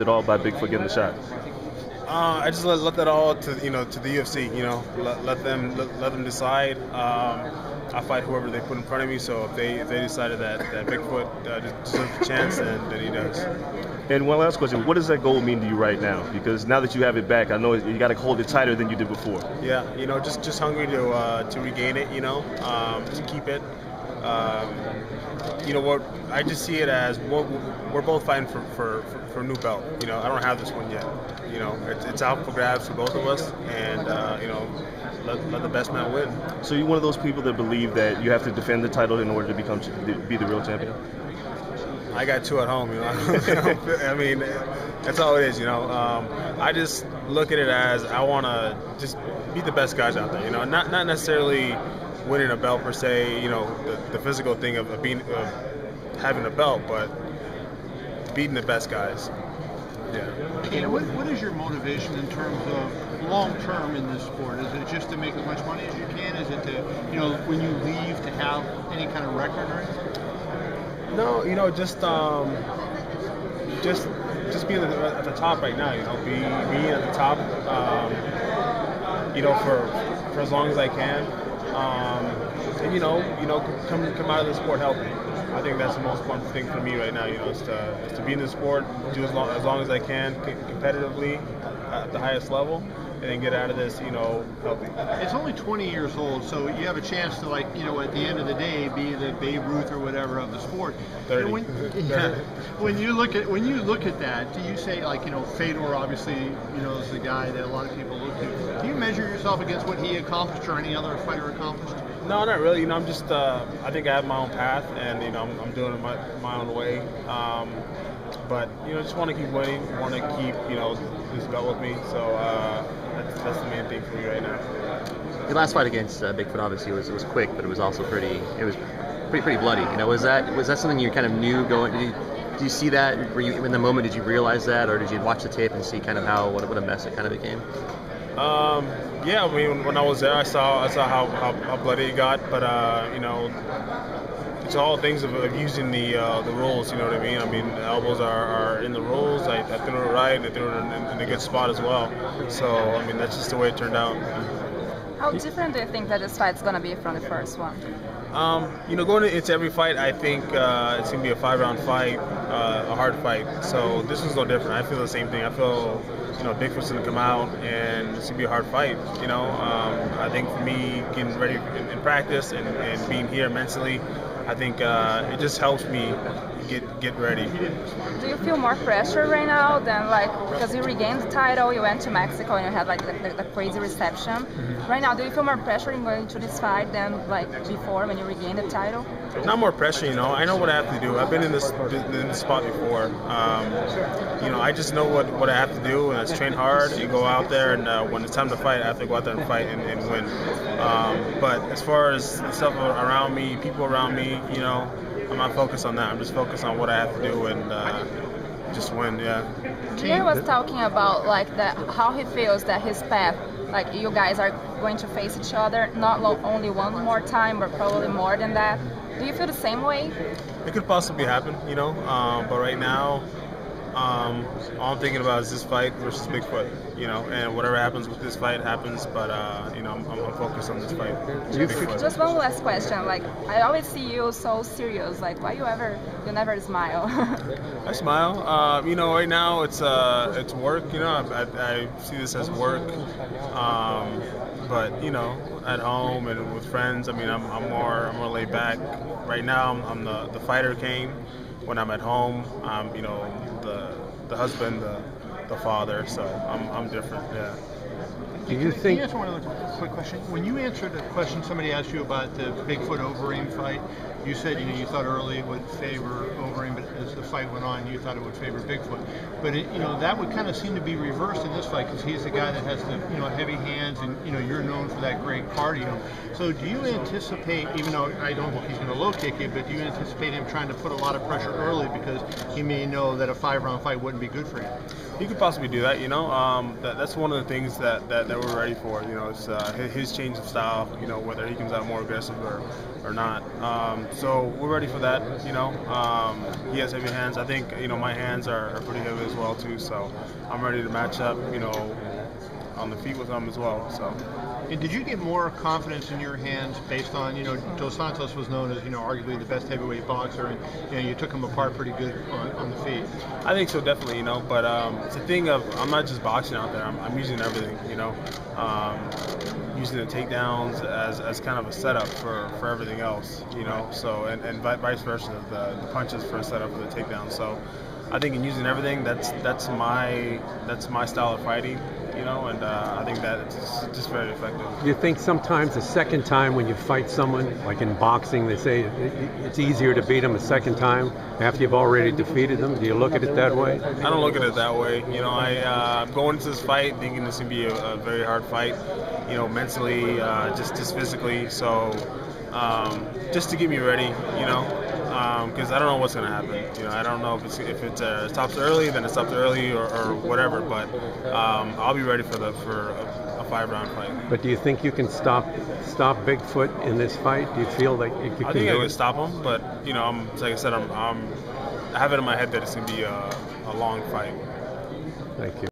It all by Bigfoot getting the shot. I just let that all to to the UFC. Let them decide. I fight whoever they put in front of me. So if they decided that Bigfoot deserves a chance, then he does. And one last question: what does that goal mean to you right now? Because now that you have it back, I know you got to hold it tighter than you did before. Yeah, just hungry to regain it. To keep it. What I just see it as we're both fighting for a new belt. I don't have this one yet. It's out for grabs for both of us, and let the best man win. So you're one of those people that believe that you have to defend the title in order to be the real champion? I got two at home. I mean, that's all it is. I just look at it as I want to just beat the best guys out there. Not necessarily winning a belt per se, the physical thing of having a belt, but beating the best guys. Yeah. What is your motivation in terms of long term in this sport? Is it just to make as much money as you can? Is it to, when you leave, to have any kind of record or anything? No, just being at the top right now. Being at the top. For as long as I can. And come out of the sport healthy. I think that's the most important thing for me right now. Is to be in the sport, do as long as I can competitively at the highest level, and then get out of this, healthy. It's only 20 years old, so you have a chance to, at the end of the day, be the Babe Ruth or whatever of the sport. 30. When you look at that, do you say Fedor obviously is the guy that a lot of people look to? Do you measure yourself against what he accomplished or any other fighter accomplished? No, not really. I'm just. I think I have my own path, and I'm doing it my own way. But just want to keep winning. Want to keep this belt with me. So that's the main thing for me right now. Your last fight against Bigfoot obviously was quick, but it was also pretty bloody. Was that something you kind of knew going? Did you see that? Were you in the moment? Did you realize that, or did you watch the tape and see kind of what a mess it kind of became? Yeah, I mean, when I was there, I saw how bloody it got, but it's all things of using the rules. You know what I mean? I mean, the elbows are in the rules. I threw it right, and I threw it in a good spot as well. So I mean, that's just the way it turned out. How different do you think that this fight's gonna be from the first one? Going into every fight, I think it's gonna be a 5-round fight, a hard fight. So this is no different. I feel the same thing. I feel Bigfoot's gonna come out and it's gonna be a hard fight. I think for me getting ready in practice and being here mentally, I think it just helps me get ready. Do you feel more pressure right now than because you regained the title, you went to Mexico and you had the crazy reception? Mm-hmm. Right now, do you feel more pressure in going to this fight than before when you regained the title? Not more pressure, I know what I have to do. I've been in this spot before. I just know what I have to do, and it's train hard and go out there, and when it's time to fight, I have to go out there and fight and win. But as far as the stuff around me, people around me, I'm not focused on that. I'm just focused on what I have to do and just win, yeah. Jay was talking about how he feels that his path, you guys are going to face each other, not only one more time, but probably more than that. Do you feel the same way? It could possibly happen, but right now, all I'm thinking about is this fight versus Bigfoot, and whatever happens with this fight happens, but, I'm focused on this fight. Just one last question, I always see you so serious, why you never smile? I smile, right now it's work, I see this as work, but, at home and with friends, I'm more laid back. Right now, I'm the fighter Cain. When I'm at home, I'm, the husband, the father. So I'm different. Yeah. Do you think? Can you answer one other quick question? When you answered a question somebody asked you about the Bigfoot Overeem fight, you said you thought early it would favor Overeem, but as the fight went on, you thought it would favor Bigfoot. But that would kind of seem to be reversed in this fight because he's the guy that has the heavy hands, and you're known for that great cardio. So do you anticipate, even though I don't think he's going to low kick you, but do you anticipate him trying to put a lot of pressure early because he may know that a 5-round fight wouldn't be good for you? He could possibly do that. That's one of the things that we're ready for. You know, it's his change of style. You know, whether he comes out more aggressive or not. So we're ready for that. You know, he has heavy hands. I think my hands are pretty heavy as well too. So I'm ready to match up. On the feet with him as well. So. And did you get more confidence in your hands based on, Dos Santos was known as, arguably the best heavyweight boxer, and you took him apart pretty good on the feet? I think so, definitely, but it's a thing of, I'm not just boxing out there, I'm using everything, using the takedowns as kind of a setup for everything else, so, and vice versa, the punches for a setup for the takedowns. So I think in using everything, that's my style of fighting. And I think that it's just very effective. Do you think sometimes the second time when you fight someone, like in boxing, they say it's easier to beat them a second time after you've already defeated them? Do you look at it that way? I don't look at it that way. I'm going into this fight thinking this is going to be a very hard fight, mentally, just physically. So just to get me ready, because I don't know what's going to happen. I don't know if it stops early, then it stops early or whatever. But I'll be ready for a 5-round fight. But do you think you can stop Bigfoot in this fight? Do you feel like you can? I think I can stop him, but like I said, I have it in my head that it's going to be a long fight. Thank you.